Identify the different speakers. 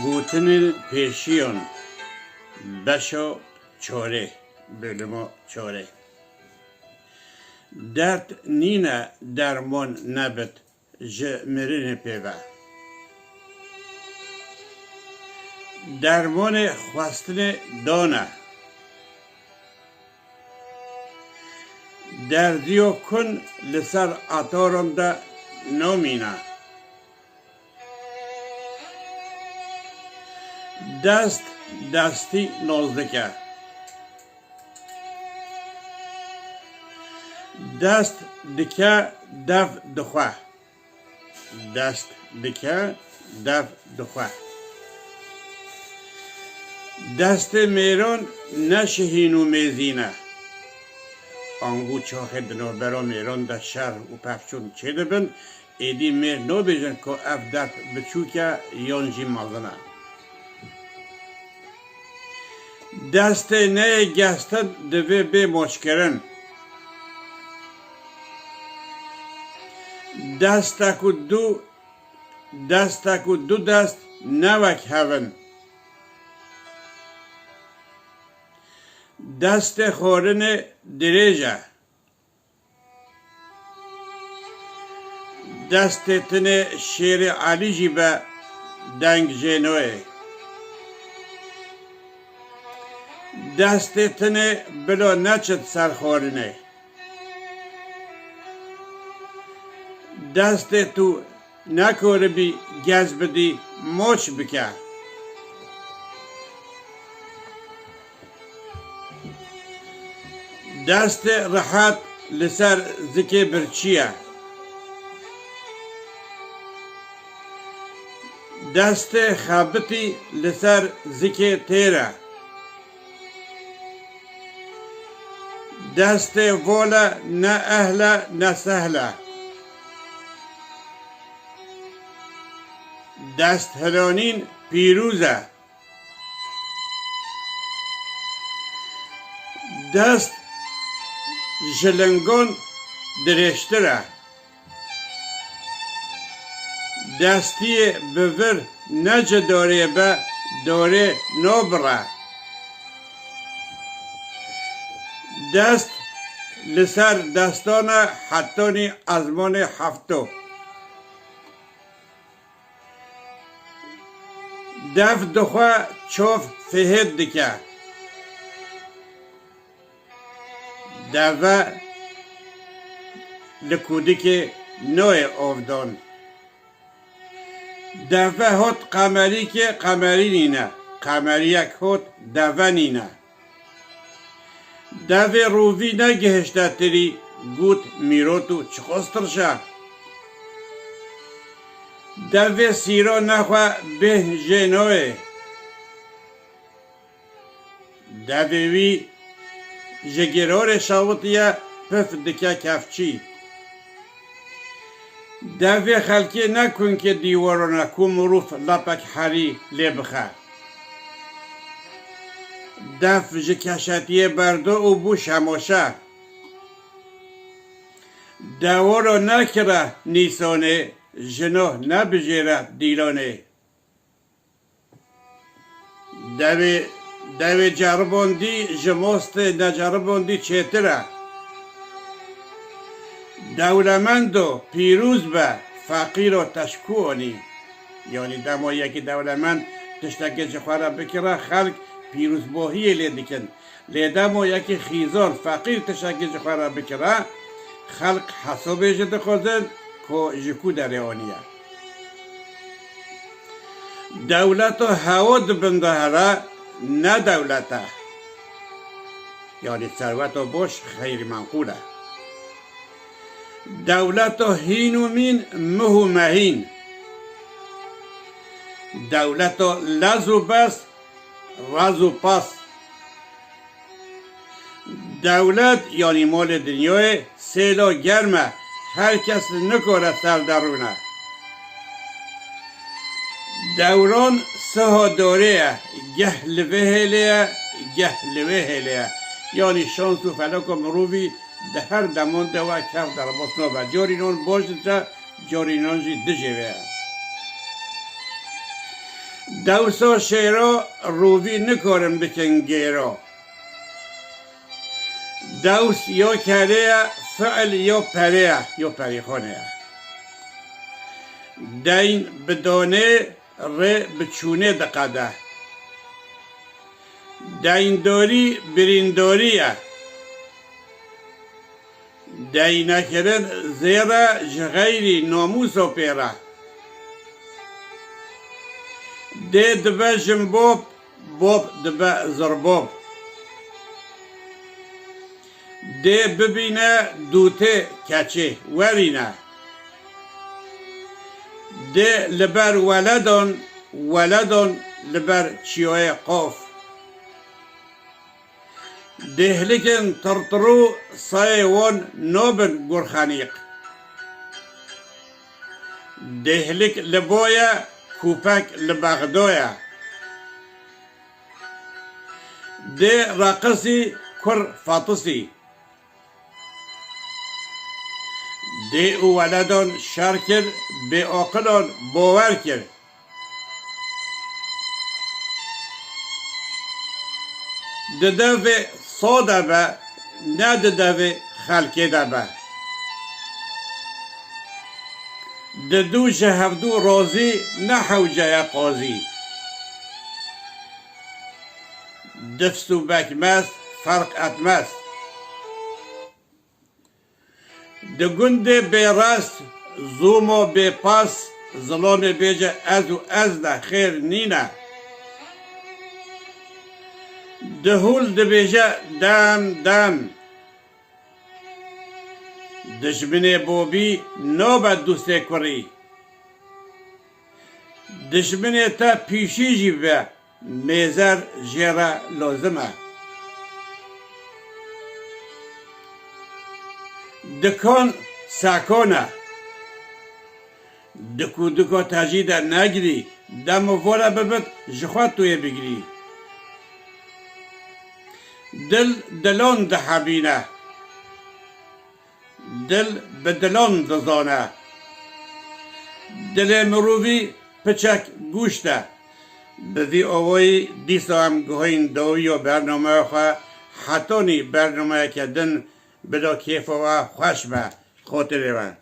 Speaker 1: گوتن پیشیون بشو چاره بلمو چاره درد نینه درمان نبت مرین پیوه درمان خواستن دانه دردیو کن لسر آتارم ده نومینه دست دستی نازدکه دست دکه دف دخواه دست دکه دف دخواه دست میرون نشهینو میزینه آنگو چاخه دنو برا میرون در شهر و پفچون چه دبن ایدی میر نو بیجن که اف درد بچوکه یانجی مازنه دست نه گستن دوی به مچکرن دستکو دو دست نوک هون دست خورن دریجه دست تن شیر علی جی به دنگ جنوه دست تن بلا نچت سرخورنه دست تو نکوره بی گز بدی موچ بکه دست راحت لسر زکی برچیه دست خابتی لسر زکی تیره دست ولا نه اهله نه سهله دست هلانین پیروزه دست جلنگون درشتره دستی بور نجه داره به داره نبره دست لسر دستان حتانی ازمان هفتو دف دخواه چوف فهد دکه دفع لکودی که نوع آفدان دفع هات قمری که قمری نینه قمری یک هات دفع نینه دفع رووی نگهشته تری گوت میروتو چخسترشه دفع سیرا نخواه به جنوه دفع وی جگرار شاوتیه پف دکه کفچی دفع خلکی نکن که دیوارو نکو مروف لپک حری لبخه دفع جکشتیه بردو و بو شماشه دوارو نکره نیسانه جنوه نبجیره دیلانه دفع جرباندی جماست نجرباندی چیتره دولمند و پیروز به فقیر و تشکوانی یعنی دما یکی دولمند تشتکه جخواره بکره خلق پیروز باهی لیدکن لیدما یکی خیزان فقیر تشتکه جخواره بکره خلق حسابه جده خوزن که جکو دریانیه دولت و هوا دبنده هره نه دولته یعنی ثروت و باش خیر منقوله دولت و هین و مین مه و مهین دولت و لز و بس رز و پس دولت یعنی مال دنیای سیلا گرمه هر کس نکاره سر درونه دوران سه داره گه لوه هلیه گه لوه هلیه یعنی شانس و فلک و مروفی ده هر دمان ده و کف در باسنا و جارینان باش ده جارینان جی ده جوه دوسا شیرا روی نکارم بکن گیرا. دوس یا کره فعل یا پره یا پریخانه. دین بدانه ر بچونه دقده. دینداری برینداریه. دینه کرن زیره جغیری ناموس و پیره. ده دبه جنبوب بوب دبه زربوب. ده ببینه دوته کچه ورینه. ده لبر ولدان لبر چیوه قاف. دهلکن ترترو سایوان نوبن گرخانیق. دهلک لبویا کوپک لبغدویا. ده راقصی کر فاطسی. ده او ولدان شرکر به آقلان باور کرد. ددوه صاده به نه ددوه خلکه ده به. ددو جهودو رازی نه حوجه قاضی. دفستو بکمس فرق اتمس. دگنده به راست زومو به پاس ظلام بیجه از ده خیر نینه. دهول دبیجه دم دشمن بوبی نوبت دوسته کری. دشمن تا پیشی جیبه میزر جیره لازمه. دکان ساکانه. دکو تاجیده نگری. دمو وره ببت جخوات توی بگری. دلان ده حبینه. دل بدلان دزانه. دل مروی پچک گوشته. بدی آوای دیسا هم گوهین دوی و برنامه خواه حتانی برنامه که دن بلا کیف و خوش به خاطر من.